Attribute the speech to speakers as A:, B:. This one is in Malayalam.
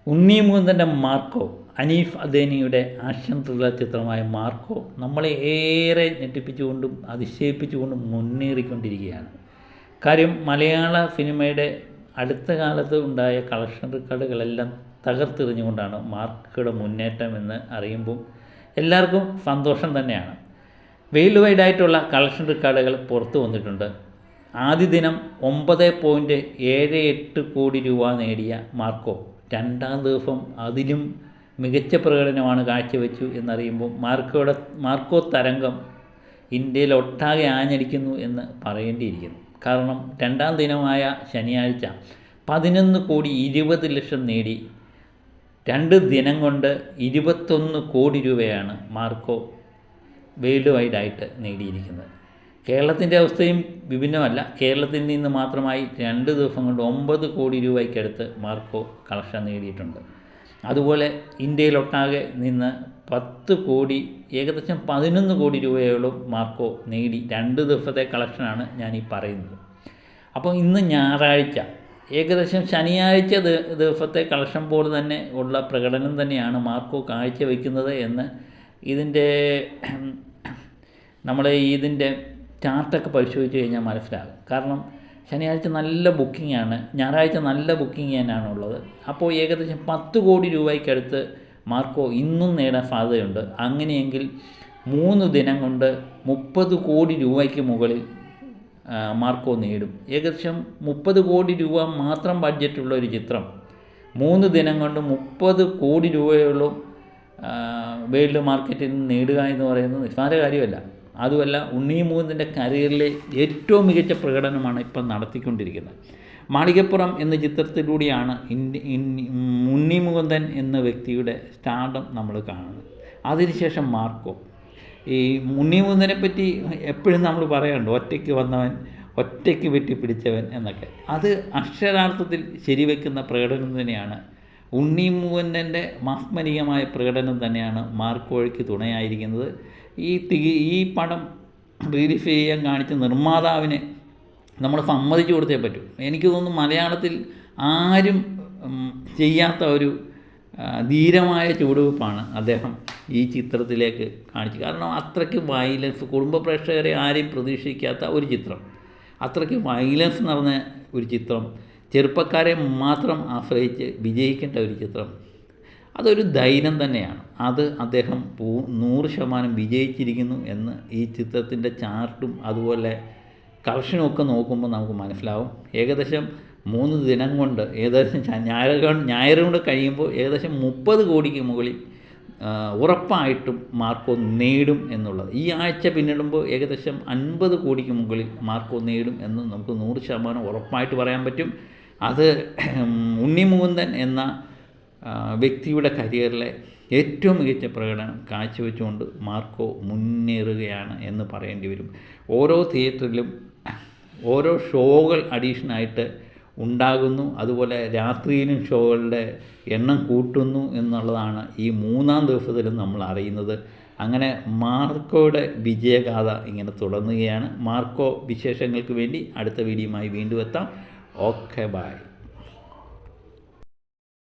A: ഉണ്ണി മുകുന്ദൻ്റെ മാർക്കോ, അനീഫ് അദേനിയുടെ ആക്ഷൻ ത്രില്ലർ ചിത്രമായ മാർക്കോ നമ്മളെ ഏറെ ഞെട്ടിപ്പിച്ചുകൊണ്ടും അതിശയിപ്പിച്ചുകൊണ്ടും മുന്നേറിക്കൊണ്ടിരിക്കുകയാണ്. കാര്യം മലയാള സിനിമയുടെ അടുത്ത കാലത്ത് ഉണ്ടായ കളക്ഷൻ റെക്കോർഡുകളെല്ലാം തകർത്തെറിഞ്ഞുകൊണ്ടാണ് മാർക്കോയുടെ മുന്നേറ്റം എന്ന് അറിയുമ്പോൾ എല്ലാവർക്കും സന്തോഷം തന്നെയാണ്. വേൾഡ് വൈഡായിട്ടുള്ള കളക്ഷൻ റെക്കോർഡുകൾ പുറത്തു വന്നിട്ടുണ്ട്. ആദ്യ ദിനം 9.78 കോടി രൂപ നേടിയ മാർക്കോ രണ്ടാം ദിവസം അതിലും മികച്ച പ്രകടനമാണ് കാഴ്ചവെച്ചു എന്നറിയുമ്പോൾ മാർക്കോ തരംഗം ഇന്ത്യയിലൊട്ടാകെ ആഞ്ഞടിക്കുന്നു എന്ന് പറയേണ്ടിയിരിക്കുന്നു. കാരണം രണ്ടാം ദിനമായ ശനിയാഴ്ച 11,20,00,000 നേടി 2 ദിനം കൊണ്ട് 21 കോടി രൂപയാണ് മാർക്കോ വേൾഡ് വൈഡായിട്ട് നേടിയിരിക്കുന്നത്. കേരളത്തിൻ്റെ അവസ്ഥയും വിഭിന്നമല്ല. കേരളത്തിൽ നിന്ന് മാത്രമായി 2 ദിവസം കൊണ്ട് 9 കോടി രൂപയ്ക്കടുത്ത് മാർക്കോ കളക്ഷൻ നേടിയിട്ടുണ്ട്. അതുപോലെ ഇന്ത്യയിലൊട്ടാകെ നിന്ന് 10 കോടി, ഏകദേശം 11 കോടി രൂപയോളം മാർക്കോ നേടി 2 ദിവസത്തെ കളക്ഷനാണ് ഞാനീ പറയുന്നത്. അപ്പോൾ ഇന്ന് ഞായറാഴ്ച, ഏകദേശം ശനിയാഴ്ച ദിവസത്തെ കളക്ഷൻ പോലെ തന്നെ ഉള്ള പ്രകടനം തന്നെയാണ് മാർക്കോ കാഴ്ചവെക്കുന്നത് എന്ന് ഇതിൻ്റെ ചാർട്ടൊക്കെ പരിശോധിച്ച് കഴിഞ്ഞാൽ മനസ്സിലാകും. കാരണം ശനിയാഴ്ച നല്ല ബുക്കിംഗാണ്, ഞായറാഴ്ച നല്ല ബുക്കിംഗ് തന്നെയാണുള്ളത്. അപ്പോൾ ഏകദേശം 10 കോടി രൂപയ്ക്കടുത്ത് മാർക്കോ ഇന്നും നേടാൻ സാധ്യതയുണ്ട്. അങ്ങനെയെങ്കിൽ 3 ദിനം കൊണ്ട് 30 കോടി രൂപയ്ക്ക് മുകളിൽ മാർക്കോ നേടും. ഏകദേശം 30 കോടി രൂപ മാത്രം ബഡ്ജറ്റുള്ള ഒരു ചിത്രം 3 ദിനം കൊണ്ട് 30 കോടി രൂപയോളം വേൾഡ് മാർക്കറ്റിൽ നിന്ന് നേടുക എന്ന് പറയുന്നത് നിസ്സാര കാര്യമല്ല. അതുമല്ല, ഉണ്ണി മുകുന്ദൻ്റെ കരിയറിലെ ഏറ്റവും മികച്ച പ്രകടനമാണ് ഇപ്പം നടത്തിക്കൊണ്ടിരിക്കുന്നത്. മാളികപ്പുറം എന്ന ചിത്രത്തിലൂടെയാണ് ഉണ്ണി മുകുന്ദൻ എന്ന വ്യക്തിയുടെ സ്റ്റാർഡം നമ്മൾ കാണുന്നത്. അതിനുശേഷം മാർക്കോ. ഈ ഉണ്ണി മുകുന്ദനെ പറ്റി എപ്പോഴും നമ്മൾ പറയാറുണ്ട്, ഒറ്റയ്ക്ക് വന്നവൻ, ഒറ്റയ്ക്ക് വെട്ടിപ്പിടിച്ചവൻ എന്നൊക്കെ. അത് അക്ഷരാർത്ഥത്തിൽ ശരിവെക്കുന്ന പ്രകടനം തന്നെയാണ്. ഉണ്ണി മുകുന്ദൻ്റെ മാസ്മരികമായ പ്രകടനം തന്നെയാണ് മാർക്കോയ്ക്ക് തുണയായിരിക്കുന്നത്. ഈ പടം റിലീസ് ചെയ്യാൻ കാണിച്ച നിർമ്മാതാവിനെ നമ്മൾ സമ്മതിച്ചു കൊടുത്തേ പറ്റൂ. എനിക്ക് തോന്നുന്നു മലയാളത്തിൽ ആരും ചെയ്യാത്ത ഒരു ധീരമായ ചുവടുവെപ്പാണ് അദ്ദേഹം ഈ ചിത്രത്തിലേക്ക് കാണിച്ചത്. കാരണം അത്രയ്ക്ക് വയലൻസ്, കുടുംബ പ്രേക്ഷകരെ ആരെയും പ്രതീക്ഷിക്കാത്ത ഒരു ചിത്രം, അത്രയ്ക്ക് വയലൻസ് നിറഞ്ഞ ഒരു ചിത്രം, ചെറുപ്പക്കാരെ മാത്രം ആശ്രയിച്ച് വിജയിക്കേണ്ട ഒരു ചിത്രം, അതൊരു ധൈര്യം തന്നെയാണ്. അത് അദ്ദേഹം 100% വിജയിച്ചിരിക്കുന്നു എന്ന് ഈ ചിത്രത്തിൻ്റെ ചാർട്ടും അതുപോലെ കളക്ഷനും ഒക്കെ നോക്കുമ്പോൾ നമുക്ക് മനസ്സിലാവും. ഏകദേശം 3 ദിനം കൊണ്ട്, ഏകദേശം ഞായർ കൊണ്ട് കഴിയുമ്പോൾ ഏകദേശം 30 കോടിക്ക് മുകളിൽ ഉറപ്പായിട്ടും മാർക്കോ നേടും എന്നുള്ളത്. ഈ ആഴ്ച പിന്നിടുമ്പോൾ ഏകദേശം 50 കോടിക്ക് മുകളിൽ മാർക്കോ നേടും എന്ന് നമുക്ക് 100% ഉറപ്പായിട്ട് പറയാൻ പറ്റും. അത് ഉണ്ണി മുകുന്ദൻ എന്ന വ്യക്തിയുടെ കരിയറിലെ ഏറ്റവും മികച്ച പ്രകടനം കാഴ്ചവെച്ചുകൊണ്ട് മാർക്കോ മുന്നേറുകയാണ് എന്ന് പറയേണ്ടി വരും. ഓരോ തിയേറ്ററിലും ഓരോ ഷോകൾ അഡീഷനായിട്ട് ഉണ്ടാകുന്നു. അതുപോലെ രാത്രിയിലും ഷോകളുടെ എണ്ണം കൂട്ടുന്നു എന്നുള്ളതാണ് ഈ 3-ാം ദിവസത്തിലും നമ്മൾ അറിയുന്നത്. അങ്ങനെ മാർക്കോയുടെ വിജയഗാഥ ഇങ്ങനെ തുടങ്ങുകയാണ്. മാർക്കോ വിശേഷങ്ങൾക്ക് വേണ്ടി അടുത്ത വീഡിയോയുമായി വീണ്ടും എത്താം. Okay, by.